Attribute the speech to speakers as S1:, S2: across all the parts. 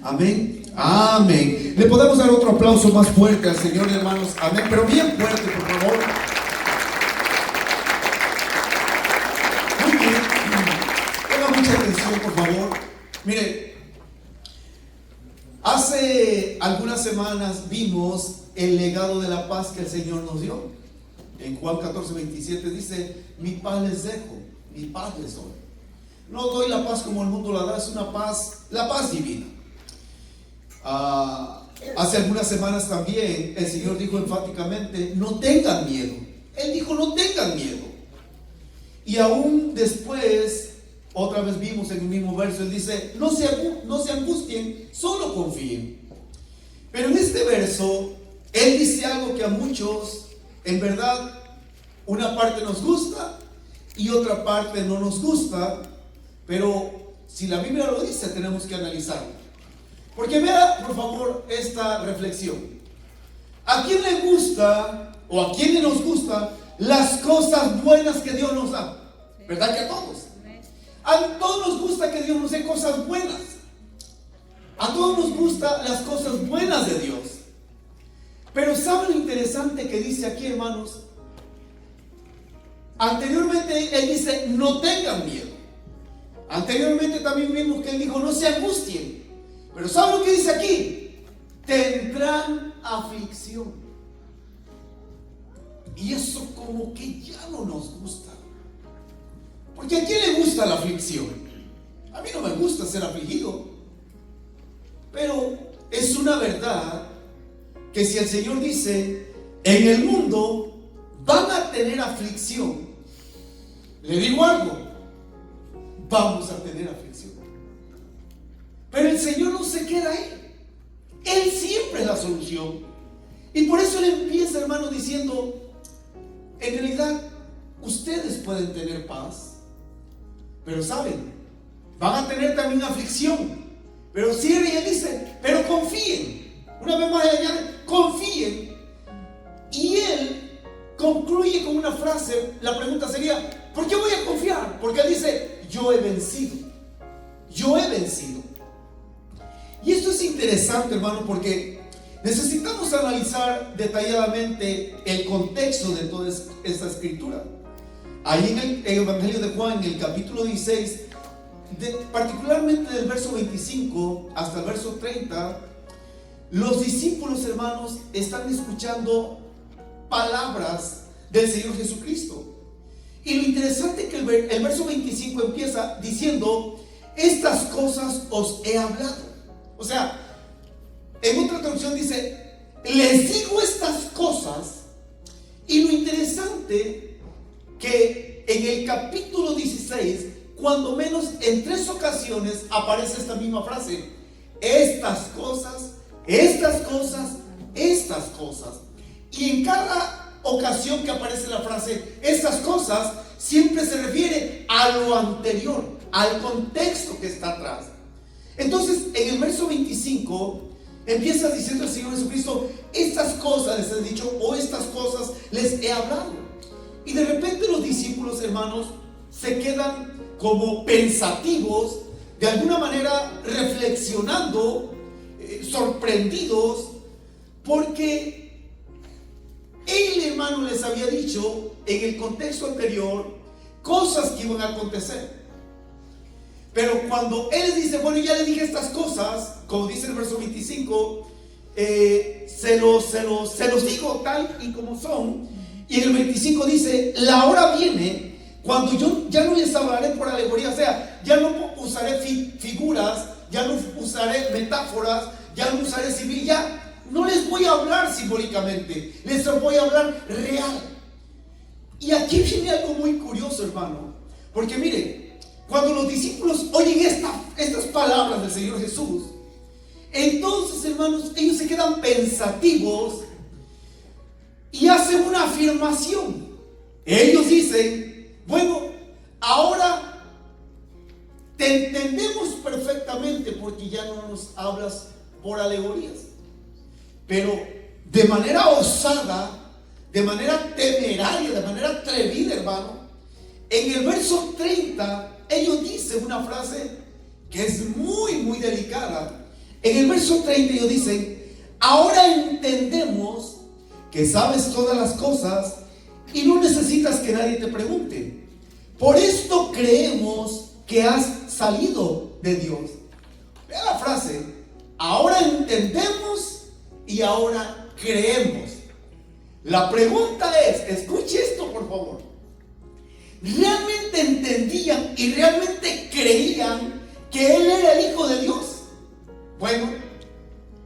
S1: Amén. Amén. Le podemos dar otro aplauso más fuerte al Señor, hermanos. Amén. Pero bien fuerte, por favor. Muy bien. Ponga mucha atención, por favor. Mire, hace algunas semanas vimos el legado de la paz que el Señor nos dio. En Juan 14:27 dice: mi paz les dejo, mi paz les doy. No doy la paz como el mundo la da, es una paz, la paz divina. Hace algunas semanas también el Señor dijo enfáticamente: no tengan miedo. Él dijo: no tengan miedo. Y aún después, otra vez vimos en el mismo verso, Él dice: no se angustien, solo confíen. Pero en este verso Él dice algo que a muchos, en verdad, una parte nos gusta y otra parte no nos gusta. Pero si la Biblia lo dice, tenemos que analizarlo. Porque vea, por favor, esta reflexión. ¿A quién le gusta o a quién nos gusta las cosas buenas que Dios nos da? ¿Verdad que a todos? A todos nos gusta que Dios nos dé cosas buenas. A todos nos gustan las cosas buenas de Dios. Pero ¿saben lo interesante que dice aquí, hermanos? Anteriormente Él dice: no tengan miedo. Anteriormente también vimos que Él dijo: no se angustien. Pero ¿saben lo que dice aquí? Tendrán aflicción. Y eso como que ya no nos gusta. Porque ¿a quién le gusta la aflicción? A mí no me gusta ser afligido. Pero es una verdad que si el Señor dice: en el mundo van a tener aflicción, le digo algo: vamos a tener aflicción. Pero el Señor no se queda ahí. Él siempre es la solución. Y por eso Él empieza, hermano, diciendo: en realidad ustedes pueden tener paz, pero saben, van a tener también aflicción. Pero cierra y Él dice: pero confíen. Una vez más Él añade: confíen. Y Él concluye con una frase. La pregunta sería: ¿por qué voy a confiar? Porque Él dice: yo he vencido. Yo he vencido. Y esto es interesante, hermano, porque necesitamos analizar detalladamente el contexto de toda esta escritura. Ahí en el Evangelio de Juan, en el capítulo 16, particularmente del verso 25 hasta el verso 30, los discípulos, hermanos, están escuchando palabras del Señor Jesucristo. Y lo interesante es que el verso 25 empieza diciendo: estas cosas os he hablado. O sea, en otra traducción dice: les digo estas cosas. Y lo interesante que en el capítulo 16, cuando menos en 3 ocasiones aparece esta misma frase: estas cosas, estas cosas, estas cosas. Y en cada ocasión que aparece la frase estas cosas, siempre se refiere a lo anterior, al contexto que está atrás. Entonces, en el verso 25 empieza diciendo el Señor Jesucristo: estas cosas les he dicho, o estas cosas les he hablado. Y de repente los discípulos, hermanos, se quedan como pensativos, de alguna manera reflexionando, sorprendidos, porque Él, hermano, les había dicho en el contexto anterior cosas que iban a acontecer. Pero cuando Él les dice: bueno, ya les dije estas cosas, como dice el verso 25, se los digo tal y como son. Y en el 25 dice: la hora viene cuando yo ya no les hablaré por alegoría. O sea, ya no usaré figuras, ya no usaré metáforas, ya no usaré símil, ya no les voy a hablar simbólicamente, les voy a hablar real. Y aquí viene algo muy curioso, hermano, porque mire, cuando los discípulos oyen estas palabras del Señor Jesús, entonces, hermanos, ellos se quedan pensativos y hacen una afirmación. Ellos dicen: bueno, ahora te entendemos perfectamente porque ya no nos hablas por alegorías. Pero de manera osada, de manera temeraria, de manera atrevida, hermano, en el verso 30 ellos dicen una frase que es muy, muy delicada. En el verso 32 dice: ahora entendemos que sabes todas las cosas y no necesitas que nadie te pregunte. Por esto creemos que has salido de Dios. Vea la frase: ahora entendemos y ahora creemos. La pregunta es, escuche esto por favor, ¿realmente entendían y realmente creían que Él era el Hijo de Dios? Bueno,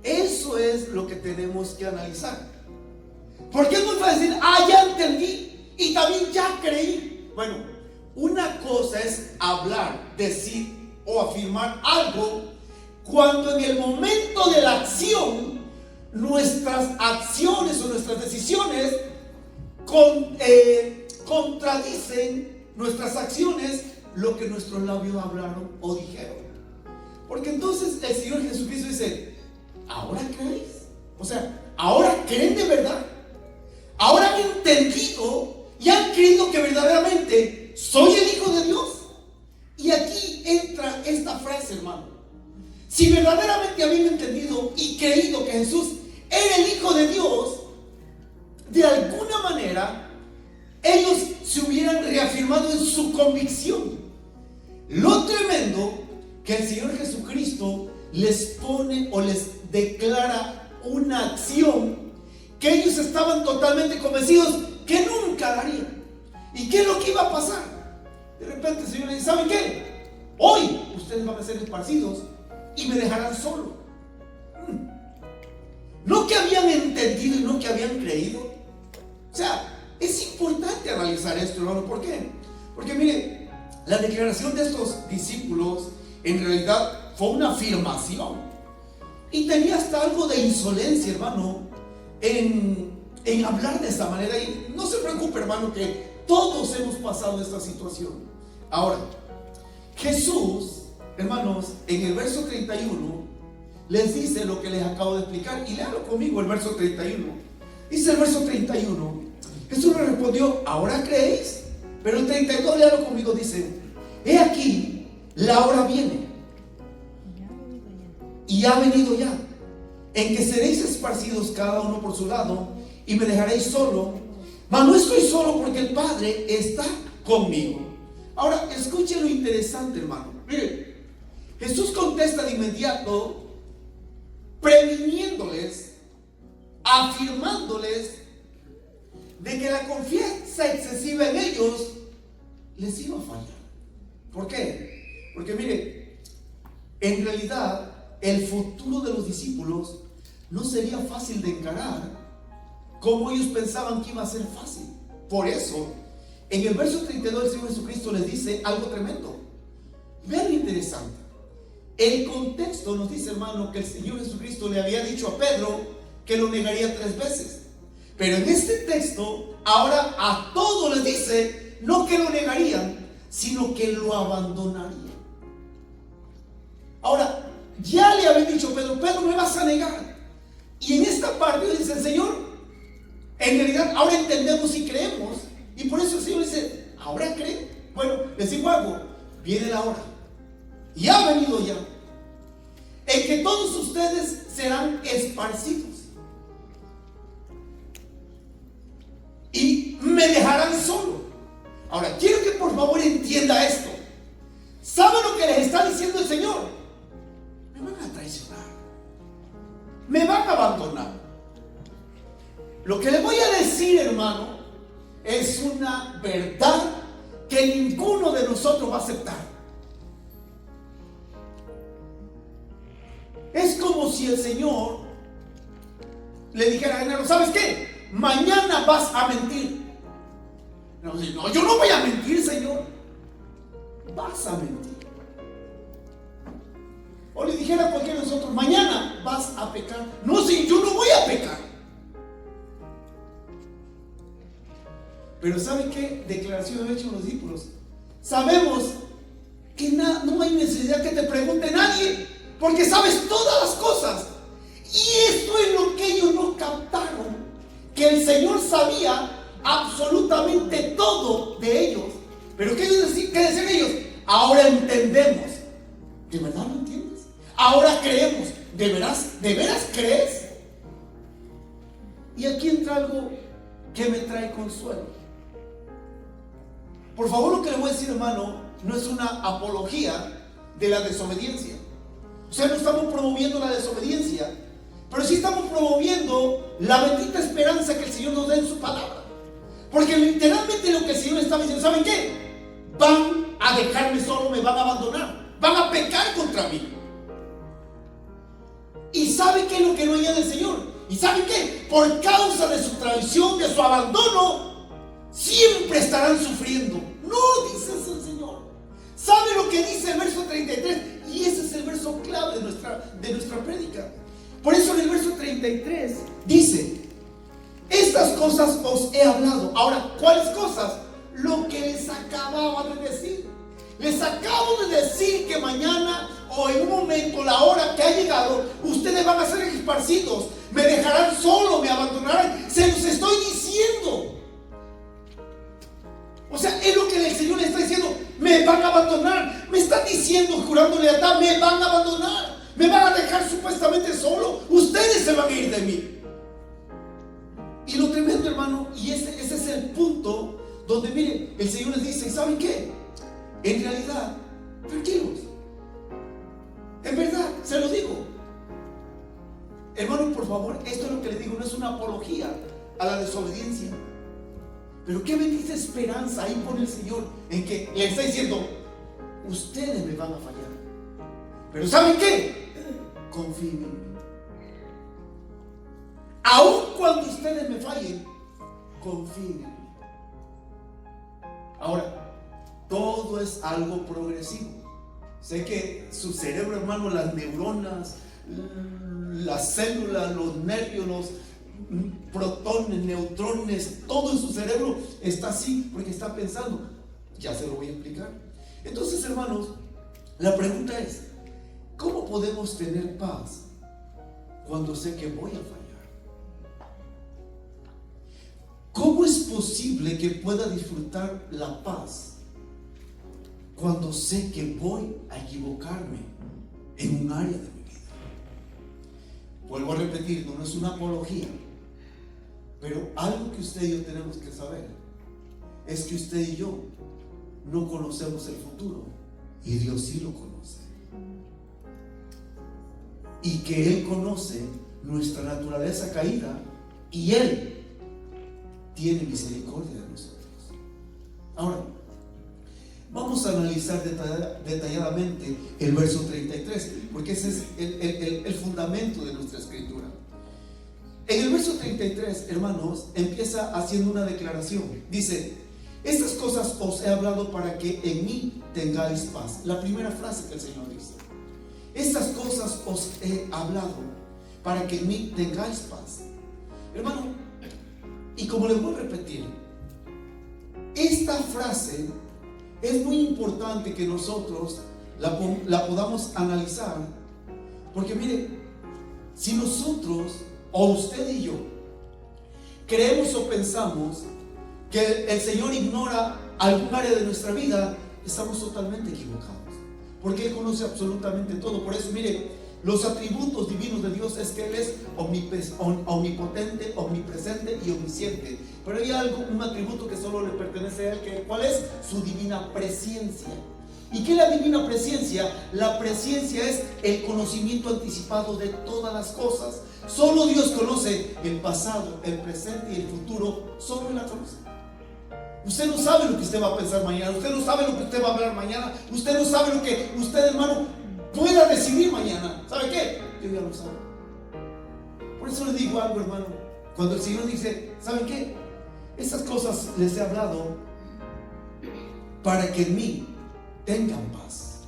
S1: eso es lo que tenemos que analizar. Porque es muy fácil decir: ya entendí y también ya creí. Bueno, una cosa es hablar, decir o afirmar algo, cuando en el momento de la acción, nuestras acciones o nuestras decisiones contradicen nuestras acciones, lo que nuestros labios hablaron o dijeron. Porque entonces el Señor Jesucristo dice: ¿ahora creéis? O sea, ¿ahora creen de verdad? ¿Ahora han entendido y han creído que verdaderamente soy el Hijo de Dios? Y aquí entra esta frase, hermano. Si verdaderamente habían entendido y creído que Jesús era el Hijo de Dios, de alguna manera ellos se hubieran reafirmado en su convicción. Lo tremendo que el Señor Jesucristo les pone o les declara una acción que ellos estaban totalmente convencidos que nunca darían. ¿Y qué es lo que iba a pasar? De repente el Señor les dice: ¿saben qué? Hoy ustedes van a ser esparcidos y me dejarán solo. No que habían entendido y no que habían creído. O sea, es importante analizar esto, hermano. ¿Por qué? Porque mire, la declaración de estos discípulos en realidad fue una afirmación. Y tenía hasta algo de insolencia, hermano, en hablar de esta manera. Y no se preocupe, hermano, que todos hemos pasado esta situación. Ahora, Jesús, hermanos, en el verso 31 les dice lo que les acabo de explicar. Y léalo conmigo el verso 31. Dice el verso 31: Jesús le respondió: ¿ahora creéis? Pero el 32, léalo conmigo, dice: he aquí, la hora viene y ha venido ya, en que seréis esparcidos cada uno por su lado y me dejaréis solo. Mas no estoy solo, porque el Padre está conmigo. Ahora, escuchen lo interesante, hermano. Miren, Jesús contesta de inmediato, previniéndoles, afirmándoles de que la confianza excesiva en ellos les iba a fallar. ¿Por qué? Porque mire, en realidad el futuro de los discípulos no sería fácil de encarar como ellos pensaban que iba a ser fácil. Por eso, en el verso 32 el Señor Jesucristo les dice algo tremendo. Vean lo interesante. El contexto nos dice, hermano, que el Señor Jesucristo le había dicho a Pedro que lo negaría 3 veces. Pero en este texto, ahora a todos les dice, no que lo negarían, sino que lo abandonarían. Ahora, ya le había dicho Pedro: Pedro, me vas a negar. Y en esta parte dice el Señor, en realidad ahora entendemos y creemos. Y por eso el Señor dice: ¿ahora creen? Bueno, les digo algo, viene la hora, y ha venido ya, en que todos ustedes serán esparcidos y me dejarán solo. Ahora, quiero que por favor entienda esto. ¿Saben lo que les está diciendo el Señor? Me van a traicionar, me van a abandonar. Lo que les voy a decir, hermano, es una verdad que ninguno de nosotros va a aceptar. Es como si el Señor le dijera a Genaro: ¿sabes qué? Mañana vas a mentir. No, yo no voy a mentir, Señor. Vas a mentir. O le dijera a cualquiera de nosotros: mañana vas a pecar. No, sí, yo no voy a pecar. Pero ¿sabe qué declaración han hecho los discípulos? Sabemos que no hay necesidad que te pregunte nadie, porque sabes todas las cosas. Y esto es lo que ellos no captaron, que el Señor sabía absolutamente todo de ellos. Pero ¿qué decían ellos? Ahora entendemos. ¿De verdad lo entiendes? Ahora creemos. ¿De veras? ¿De veras crees? Y aquí entra algo que me trae consuelo. Por favor, lo que le voy a decir, hermano, no es una apología de la desobediencia. O sea, no estamos promoviendo la desobediencia, pero sí estamos promoviendo la bendita esperanza que el Señor nos da en su palabra. Porque literalmente lo que el Señor estaba diciendo, ¿saben qué? Van a dejarme solo, me van a abandonar, van a pecar contra mí. ¿Y saben qué es lo que no añade el Señor? ¿Y saben qué? Por causa de su traición, de su abandono, siempre estarán sufriendo. No, dice el Señor. ¿Sabe lo que dice el verso 33? Y ese es el verso clave de nuestra prédica. Por eso en el verso 33 dice: estas cosas os he hablado. Ahora, ¿cuáles cosas? Lo que les acababa de decir. Les acabo de decir que mañana o en un momento, la hora que ha llegado, ustedes van a ser esparcidos, me dejarán solo, me abandonarán. Se los estoy diciendo. O sea, es lo que el Señor le está diciendo: me van a abandonar. Me están diciendo, jurando lealtad, me van a abandonar, me van a dejar supuestamente solo, ustedes se van a ir de mí. Y lo tremendo, hermano, y ese es el punto donde, mire, el Señor les dice: ¿saben qué? En realidad, tranquilos, en verdad, se lo digo, hermano, por favor, esto es lo que le digo, no es una apología a la desobediencia, pero qué bendita esperanza ahí pone el Señor, en que le está diciendo: ustedes me van a fallar, pero ¿saben qué? Confíen en mí. Aun cuando ustedes me fallen, confíen en mí. Ahora, todo es algo progresivo. Sé que su cerebro, hermano, las neuronas, las células, los nervios, los protones, neutrones, todo en su cerebro está así porque está pensando. Ya se lo voy a explicar. Entonces, hermanos, la pregunta es: ¿cómo podemos tener paz cuando sé que voy a fallar? ¿Cómo es posible que pueda disfrutar la paz cuando sé que voy a equivocarme en un área de mi vida? Vuelvo a repetir, no es una apología, pero algo que usted y yo tenemos que saber es que usted y yo no conocemos el futuro y Dios sí lo conoce, y que Él conoce nuestra naturaleza caída y Él tiene misericordia de nosotros. Ahora, vamos a analizar detalladamente el verso 33, porque ese es el fundamento de nuestra escritura. En el verso 33, hermanos, empieza haciendo una declaración. Dice: estas cosas os he hablado para que en mí tengáis paz. La primera frase que el Señor dice: estas cosas os he hablado para que en mí tengáis paz. Hermano, y como les voy a repetir, esta frase es muy importante que nosotros la podamos analizar, porque mire, si nosotros, o usted y yo, creemos o pensamos que el Señor ignora algún área de nuestra vida, estamos totalmente equivocados, porque Él conoce absolutamente todo. Por eso, mire, los atributos divinos de Dios es que Él es omnipotente, omnipresente y omnisciente. Pero hay un atributo que solo le pertenece a Él, ¿cuál es? Su divina presencia. ¿Y qué es la divina presencia? La presencia es el conocimiento anticipado de todas las cosas. Solo Dios conoce el pasado, el presente y el futuro. Solo Él la conoce. Usted no sabe lo que usted va a pensar mañana. Usted no sabe lo que usted va a hablar mañana. Usted no sabe lo que usted, hermano, pueda decidir mañana. ¿Sabe qué? Yo ya lo sabe. Por eso le digo algo, hermano. Cuando el Señor dice: ¿saben qué? Estas cosas les he hablado para que en mí tengan paz.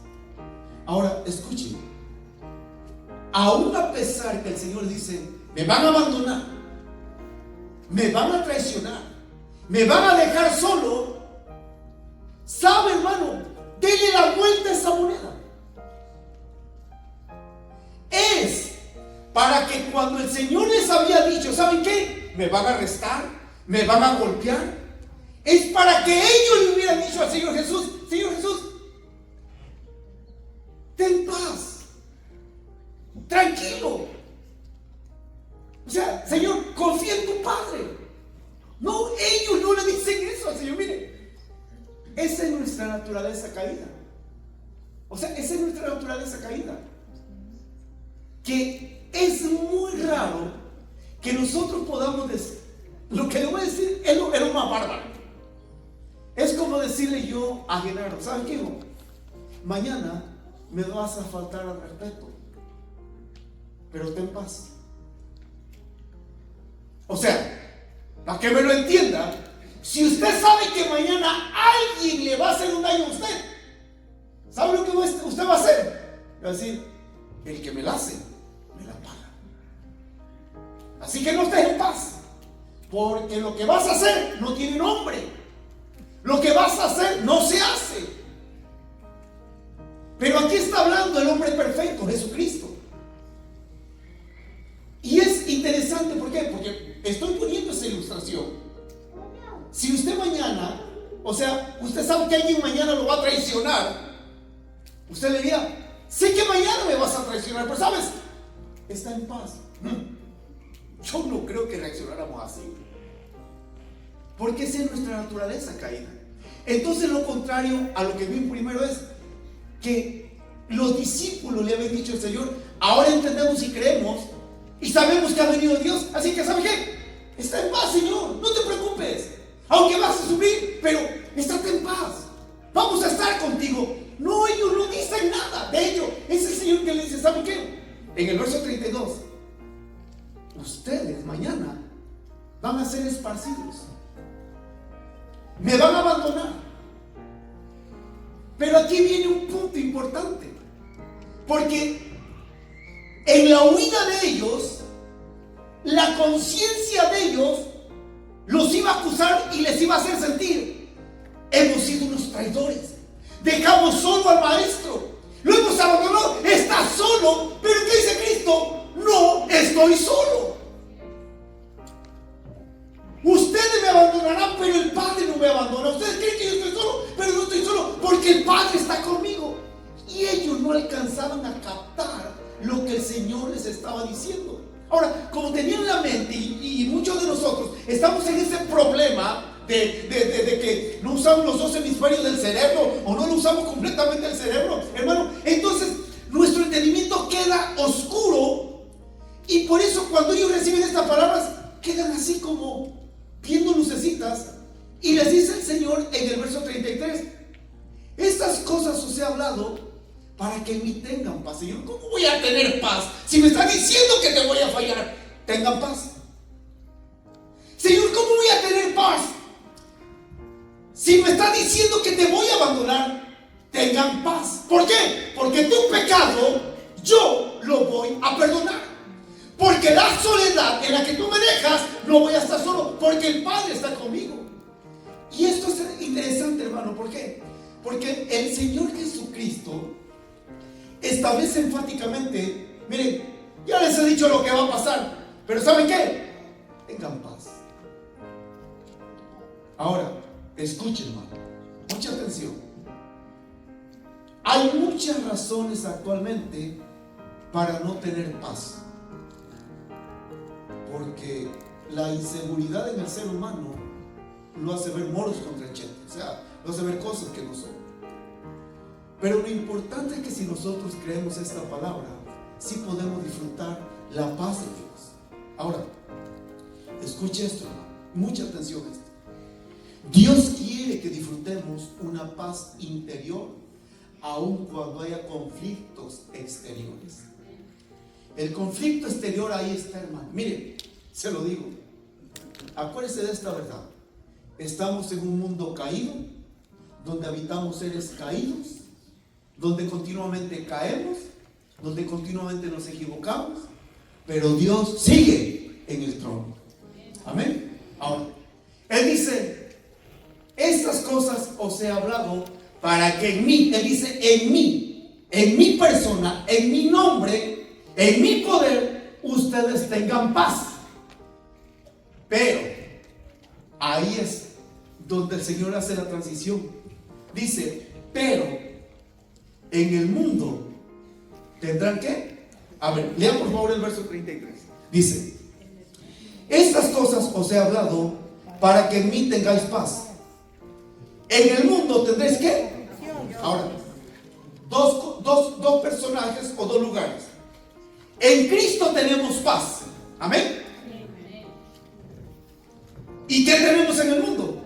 S1: Ahora, escuchen. Aún a pesar que el Señor dice: me van a abandonar, me van a traicionar, me van a dejar solo, ¿sabe, hermano? Dele la vuelta a esa moneda. Es para que cuando el Señor les había dicho: ¿saben qué? Me van a arrestar, me van a golpear, es para que ellos le hubieran dicho al Señor Jesús: Señor Jesús, ten paz, tranquilo. O sea, Señor, confía en tu Padre. No, ellos no le dicen eso al Señor. Mire, esa es nuestra naturaleza caída. O sea, esa es nuestra naturaleza caída. Que es muy raro que nosotros podamos decir. Lo que le voy a decir es lo más bárbaro. Es como decirle yo a Genaro, ¿sabes qué, hijo? Mañana me vas a faltar al respeto, pero ten paz. O sea, para que me lo entienda, si usted sabe que mañana alguien le va a hacer un daño a usted, ¿sabe lo que usted va a hacer? Va a decir, el que me la hace, me la paga. Así que no estés en paz, porque lo que vas a hacer no tiene nombre. Lo que vas a hacer no se hace. Pero aquí está hablando el hombre perfecto, Jesucristo. Y es interesante, ¿por qué? Porque estoy poniendo esa ilustración. Si usted mañana, o sea, usted sabe que alguien mañana lo va a traicionar, usted le diría, sé que mañana me vas a traicionar, pero sabes, está en paz. Yo no creo que reaccionáramos así, porque esa es nuestra naturaleza caída. Entonces lo contrario a lo que vi primero es que los discípulos le habían dicho al Señor, ahora entendemos y creemos y sabemos que ha venido Dios, así que ¿sabe qué? Está en paz, Señor, no te preocupes, aunque vas a sufrir, pero estate en paz, vamos a estar contigo. No, ellos no dicen nada de ello. Es el Señor que le dice, ¿sabe qué? En el verso 32, ustedes mañana van a ser esparcidos, me van a abandonar. Pero aquí viene un punto importante, porque en la huida de ellos, la conciencia de ellos los iba a acusar y les iba a hacer sentir, hemos sido unos traidores, dejamos solo al maestro, lo hemos abandonado, está solo. Pero ¿qué dice Cristo? No estoy solo. Ustedes me abandonarán, pero el Padre no me abandona. Ustedes creen que yo estoy solo, pero no estoy solo, porque el Padre está conmigo. Y ellos no alcanzaban a captar lo que el Señor les estaba diciendo. Ahora, como tenían la mente, y muchos de nosotros estamos en ese problema de que no usamos los dos hemisferios del cerebro, o no lo usamos completamente el cerebro, hermano, entonces nuestro entendimiento queda oscuro. Y por eso cuando ellos reciben estas palabras, quedan así como viendo lucecitas. Y les dice el Señor en el verso 33, estas cosas os he hablado para que en mí tengan paz. Señor, ¿cómo voy a tener paz si me está diciendo que te voy a fallar? Tengan paz. Señor, ¿cómo voy a tener paz si me está diciendo que te voy a abandonar? Tengan paz. ¿Por qué? Porque tu pecado yo lo voy a perdonar. Porque la soledad en la que tú me dejas, no voy a estar solo, porque el Padre está conmigo. Y esto es interesante, hermano. ¿Por qué? Porque el Señor Jesucristo establece enfáticamente, miren, ya les he dicho lo que va a pasar, pero ¿saben qué? Tengan paz. Ahora, escuchen, hermano, mucha atención. Hay muchas razones actualmente para no tener paz, porque la inseguridad en el ser humano lo hace ver moros contra chete, o sea, lo hace ver cosas que no son. Pero lo importante es que si nosotros creemos esta palabra, sí podemos disfrutar la paz de Dios. Ahora, escuche esto, hermano, mucha atención a esto. Dios quiere que disfrutemos una paz interior, aun cuando haya conflictos exteriores. El conflicto exterior ahí está, hermano. Mire, se lo digo, acuérdese de esta verdad. Estamos en un mundo caído, donde habitamos seres caídos, donde continuamente caemos, donde continuamente nos equivocamos, pero Dios sigue en el trono. Amén. Ahora, Él dice, estas cosas os he hablado para que en mí, Él dice, en mi persona, en mi nombre, en mi poder, ustedes tengan paz. Pero ahí es donde el Señor hace la transición. Dice, pero en el mundo tendrán ¿qué? A ver, lean por favor el verso 33. Dice: estas cosas os he hablado para que en mí tengáis paz. En el mundo tendréis ¿qué? Ahora, dos personajes o dos lugares. En Cristo tenemos paz. Amén. ¿Y qué tenemos en el mundo?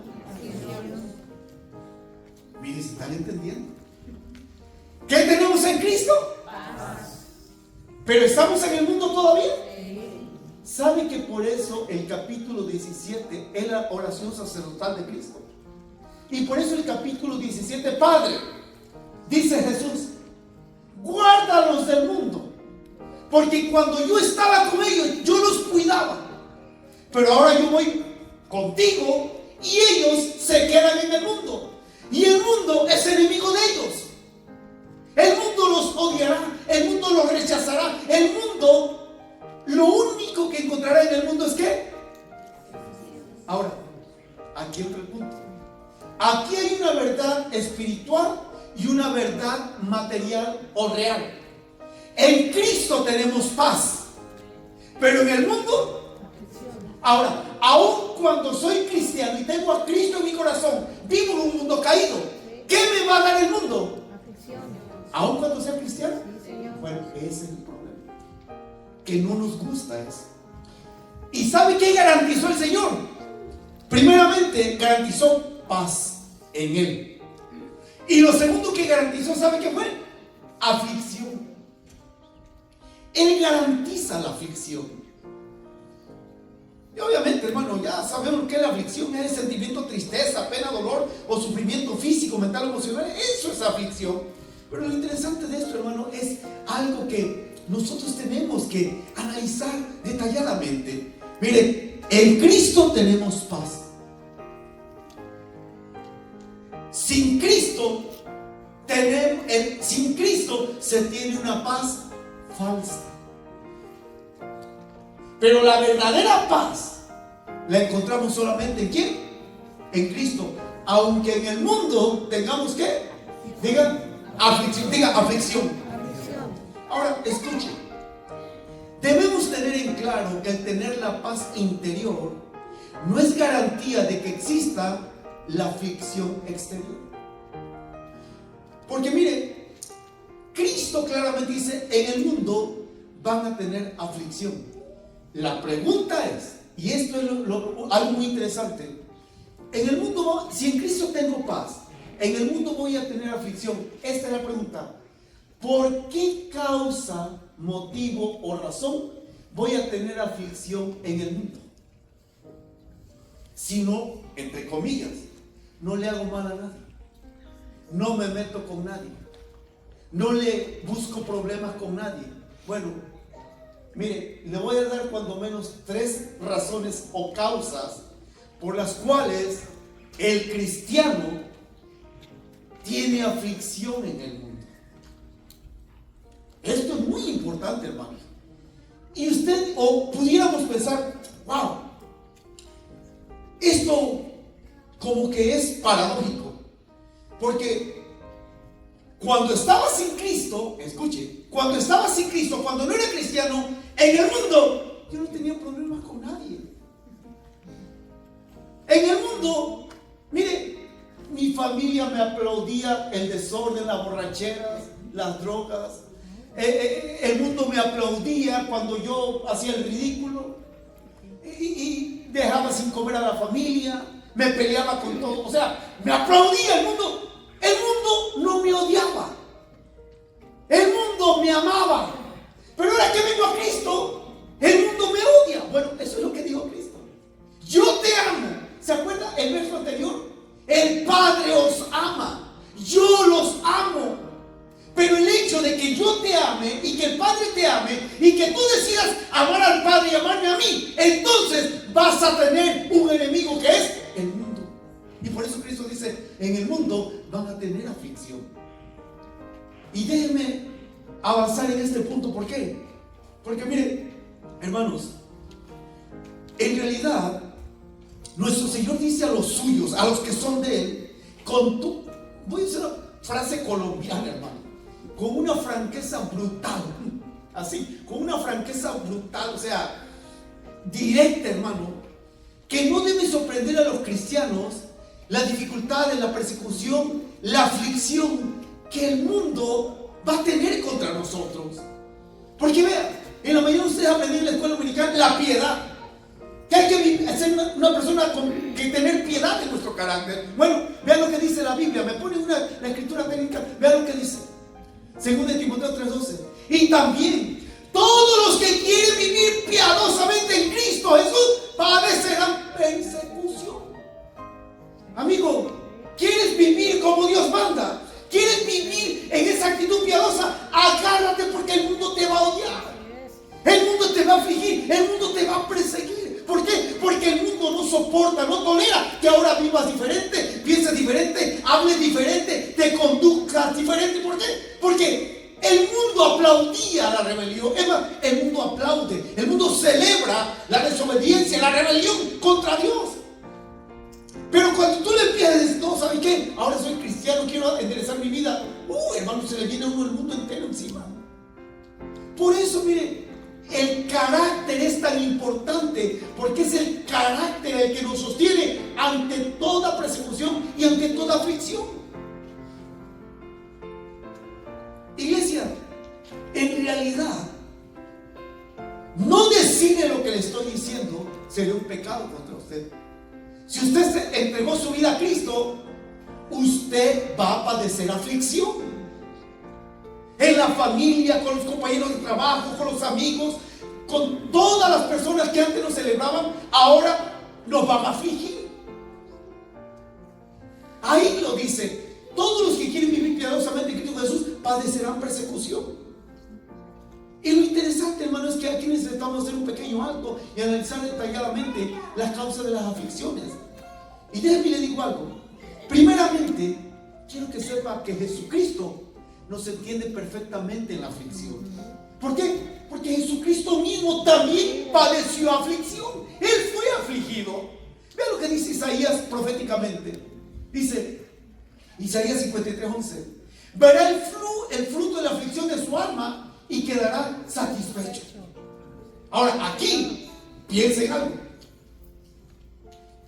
S1: Miren, ¿se están entendiendo? ¿Qué tenemos en Cristo? Paz. ¿Pero estamos en el mundo todavía? ¿Sabe que por eso el capítulo 17 es la oración sacerdotal de Cristo? Y por eso el capítulo 17, Padre, dice Jesús, guárdalos del mundo, porque cuando yo estaba con ellos, yo los cuidaba, pero ahora yo voy contigo y ellos se quedan en el mundo, y el mundo es enemigo de ellos. El mundo los odiará, el mundo los rechazará, el mundo, lo único que encontrará en el mundo es ¿qué? Ahora, aquí entra el punto. Aquí hay una verdad espiritual y una verdad material o real. En Cristo tenemos paz, pero en el mundo, ahora, aun cuando soy cristiano y tengo a Cristo en mi corazón, vivo en un mundo caído. ¿Qué me va a dar el mundo? Aun cuando sea cristiano. Bueno, ese es el problema, que no nos gusta eso. ¿Y sabe qué garantizó el Señor? Primeramente garantizó paz en Él. Y lo segundo que garantizó, ¿sabe qué fue? Aflicción. Él garantiza la aflicción. Y obviamente, hermano, ya sabemos que la aflicción es el sentimiento de tristeza, pena, dolor o sufrimiento físico, mental, emocional. Eso es aflicción. Pero lo interesante de esto, hermano, es algo que nosotros tenemos que analizar detalladamente. Mire, en Cristo tenemos paz. Sin Cristo se tiene una paz falsa. Pero la verdadera paz la encontramos solamente ¿en quién? En Cristo. Aunque en el mundo tengamos ¿qué? Digan aflicción, diga aflicción. Ahora, escuche. Debemos tener en claro que el tener la paz interior no es garantía de que exista la aflicción exterior. Porque mire, Cristo claramente dice, en el mundo van a tener aflicción. La pregunta es, y esto es algo muy interesante, en el mundo, si en Cristo tengo paz, en el mundo voy a tener aflicción. Esta es la pregunta: ¿por qué causa, motivo o razón voy a tener aflicción en el mundo? Si no, entre comillas, no le hago mal a nadie, no me meto con nadie, no le busco problemas con nadie. Bueno, mire, le voy a dar cuando menos 3 razones o causas por las cuales el cristiano tiene aflicción en el mundo. Esto es muy importante, hermanos. Y usted, o pudiéramos pensar, wow, esto como que es paradójico, porque cuando estaba sin Cristo, escuche, cuando estaba sin Cristo, cuando no era cristiano, en el mundo yo no tenía problemas con nadie. En el mundo, mire, mi familia me aplaudía el desorden, las borracheras, las drogas. El mundo me aplaudía cuando yo hacía el ridículo y dejaba sin comer a la familia, me peleaba con todo. O sea, me aplaudía el mundo. El mundo no me odiaba, el mundo me amaba. Pero ahora que vengo a Cristo, el mundo me odia. Bueno, eso es lo que dijo Cristo. Yo te amo. ¿Se acuerda el verso anterior? El Padre os ama, yo los amo. Pero el hecho de que yo te ame y que el Padre te ame y que tú decidas amar al Padre y amarme a mí, entonces vas a tener un enemigo que es el mundo. Y por eso Cristo dice, en el mundo van a tener aflicción. Y déjenme avanzar en este punto. ¿Por qué? Porque mire, hermanos, en realidad nuestro Señor dice a los suyos, a los que son de Él, voy a usar una frase colombiana, hermano, con una franqueza brutal. así, con una franqueza brutal, o sea, directa, hermano, que no debe sorprender a los cristianos las dificultades, la persecución, la aflicción que el mundo va a tener contra nosotros. Porque vean, en la mayoría de ustedes aprenden en la escuela dominical la piedad, que hay que ser una persona con que tener piedad de nuestro carácter. Bueno, vean lo que dice la Biblia, me ponen la escritura técnica, vean lo que dice, 2 Timoteo 3:12. Y también todos los que quieren vivir piadosamente en Cristo Jesús padecerán persecución. Amigo, ¿quieres vivir como Dios manda? ¿Quieres vivir en esa actitud piadosa? Agárrate, porque el mundo te va a odiar. El mundo te va a afligir, el mundo te va a perseguir. ¿Por qué? Porque el mundo no soporta, no tolera que ahora vivas diferente, pienses diferente, hables diferente, te conduzcas diferente. ¿Por qué? Porque el mundo aplaudía la rebelión. Es más, el mundo aplaude, el mundo celebra la desobediencia, la rebelión contra Dios. Pero cuando tú le empiezas a decir, no, ¿sabes qué? Ahora soy cristiano, quiero enderezar mi vida. Hermano, se le viene a uno el mundo entero encima. Por eso, mire, el carácter es tan importante, porque es el carácter el que nos sostiene ante toda persecución y ante toda aflicción. Iglesia, en realidad, no decirle lo que le estoy diciendo sería un pecado contra usted. Si usted se entregó su vida a Cristo, usted va a padecer aflicción. En la familia, con los compañeros de trabajo, con los amigos, con todas las personas que antes nos celebraban, ahora nos van a afligir. Ahí lo dice: todos los que quieren vivir piadosamente en Cristo Jesús padecerán persecución. Y lo interesante, hermano, es que aquí necesitamos hacer un pequeño alto y analizar detalladamente las causas de las aflicciones. Y déjenme le digo algo. Primeramente, quiero que sepa que Jesucristo nos entiende perfectamente en la aflicción. ¿Por qué? Porque Jesucristo mismo también padeció aflicción. Él fue afligido. Vean lo que dice Isaías proféticamente. Dice Isaías 53:11: verá el fruto de la aflicción de su alma y quedará satisfecho. Ahora, aquí piensen algo.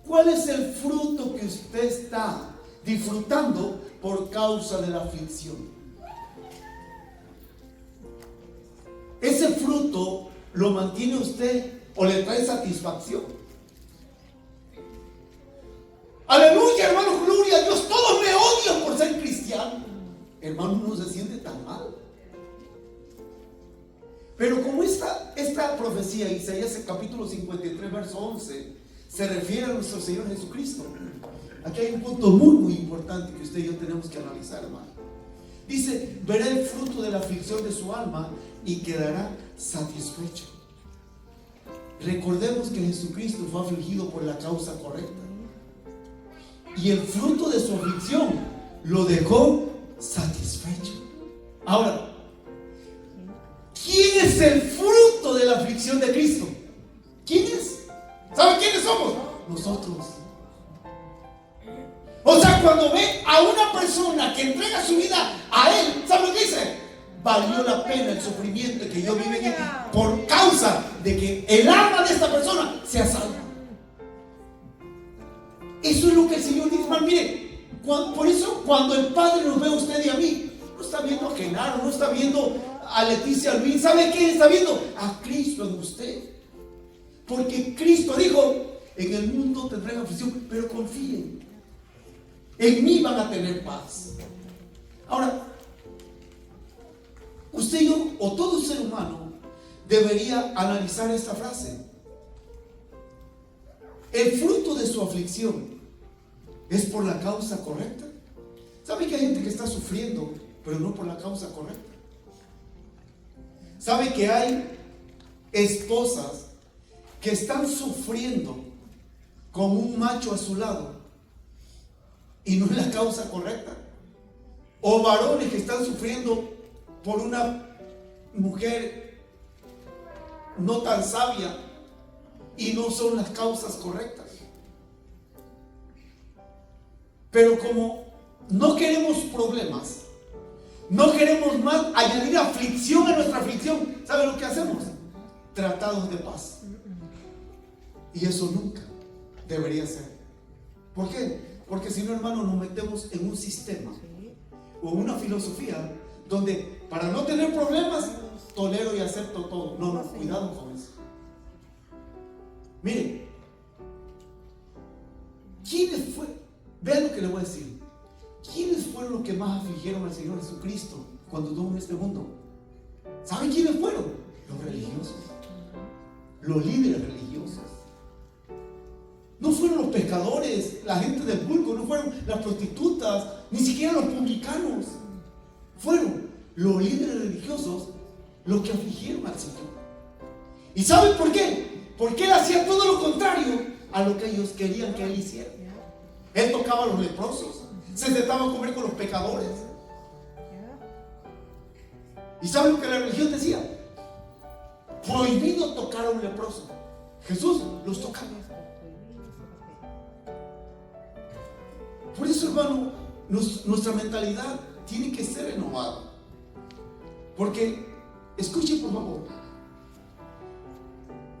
S1: ¿Cuál es el fruto que usted está disfrutando por causa de la aflicción? ¿Ese fruto lo mantiene usted o le trae satisfacción? Aleluya, hermano, gloria a Dios. Todos me odian por ser cristiano. Hermano, no se siente tan mal. Pero como esta profecía, Isaías capítulo 53, verso 11, se refiere a nuestro Señor Jesucristo, aquí hay un punto muy importante que usted y yo tenemos que analizar, hermano. Dice: verá el fruto de la aflicción de su alma y quedará satisfecho. Recordemos que Jesucristo fue afligido por la causa correcta, y el fruto de su aflicción lo dejó satisfecho. Ahora, ¿quién es el fruto de la aflicción de Cristo? ¿Quién es? ¿Saben quiénes somos? Nosotros. O sea, cuando ve a una persona que entrega su vida a Él, ¿saben lo que dice? Valió la pena el sufrimiento que yo vivo en él por causa de que el alma de esta persona sea salva. Eso es lo que el Señor dice. Mire, por eso cuando el Padre nos ve a usted y a mí, no está viendo a Genaro, no está viendo a Leticia Alvin. ¿Sabe quién está viendo? A Cristo en usted. Porque Cristo dijo: en el mundo tendrán aflicción, pero confíen, en mí van a tener paz. Ahora, usted y yo, o todo ser humano, debería analizar esta frase. ¿El fruto de su aflicción es por la causa correcta? ¿Sabe que hay gente que está sufriendo, pero no por la causa correcta? ¿Sabe que hay esposas que están sufriendo con un macho a su lado y no es la causa correcta? O varones que están sufriendo por una mujer no tan sabia y no son las causas correctas. Pero como no queremos problemas, no queremos más añadir aflicción a nuestra aflicción, ¿sabe tratados de paz. Y eso nunca debería ser. ¿Por qué? Porque si no, hermano, nos metemos en un sistema o en una filosofía donde para no tener problemas tolero y acepto todo. No, cuidado con eso. Mire, ¿quiénes fueron? Vean lo que le voy a decir. ¿Quiénes fueron los que más afligieron al Señor Jesucristo cuando estuvo en este mundo? ¿Saben quiénes fueron? Los religiosos, los líderes religiosos. No fueron los pecadores, la gente del vulgo, no fueron las prostitutas, ni siquiera los publicanos. Fueron los líderes religiosos los que afligieron al Señor. ¿Y saben por qué? Porque Él hacía todo lo contrario a lo que ellos querían que Él hiciera. Él tocaba a los leprosos, se sentaba a comer con los pecadores. ¿Y saben lo que la religión decía? Prohibido tocar a un leproso. Jesús los tocaba. Por eso, hermano, nuestra mentalidad tiene que ser renovada. Porque, escuche por favor,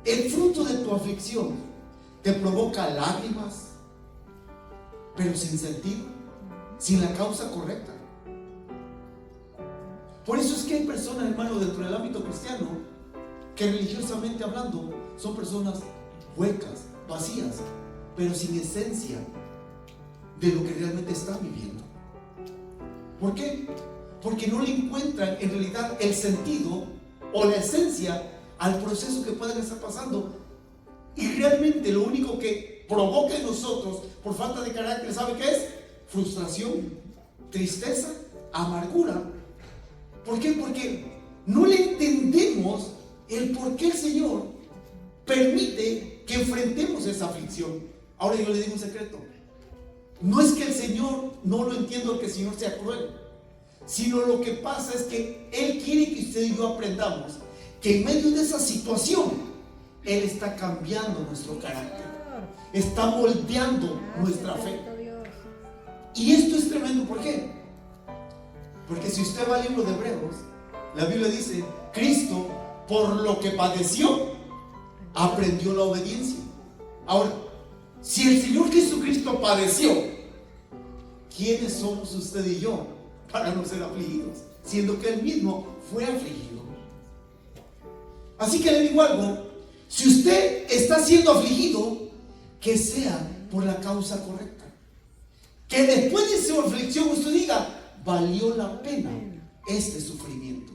S1: el fruto de tu aflicción te provoca lágrimas, pero sin sentido, sin la causa correcta. Por eso es que hay personas, hermano, dentro del ámbito cristiano, que religiosamente hablando son personas huecas, vacías, pero sin esencia de lo que realmente están viviendo. ¿Por qué? Porque no le encuentran en realidad el sentido o la esencia al proceso que pueden estar pasando, y realmente lo único que provoca en nosotros por falta de carácter, ¿sabe qué es? Frustración, tristeza, amargura. ¿Por qué? Porque no le entendemos el por qué el Señor permite que enfrentemos esa aflicción. Ahora yo le digo un secreto. No es que el Señor no lo entienda, que el Señor sea cruel, sino lo que pasa es que Él quiere que usted y yo aprendamos que en medio de esa situación Él está cambiando nuestro carácter, está moldeando nuestra fe. Y esto es tremendo. ¿Por qué? Porque si usted va al libro de Hebreos, la Biblia dice: Cristo, por lo que padeció, aprendió la obediencia. Ahora, si el Señor Jesucristo padeció, ¿quiénes somos usted y yo para no ser afligidos? Siendo que Él mismo fue afligido. Así que le digo algo: si usted está siendo afligido, que sea por la causa correcta. Que después de esa aflicción usted diga: valió la pena este sufrimiento.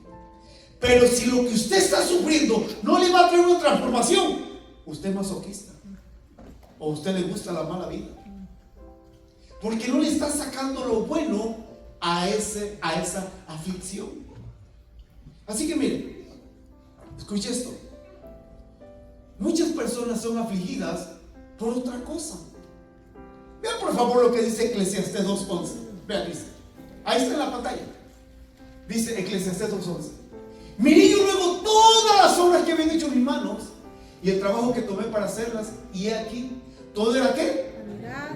S1: Pero si lo que usted está sufriendo no le va a traer una transformación, usted es masoquista, o a usted le gusta la mala vida, porque no le está sacando lo bueno a esa aflicción. Así que mire, escuche esto. Muchas personas son afligidas por otra cosa. Vean por favor lo que dice Eclesiastés 2:11. Vean, dice, ahí está en la pantalla. Dice Eclesiastés 2:11: miré yo luego todas las obras que habían hecho mis manos y el trabajo que tomé para hacerlas, y he aquí, todo era ¿qué?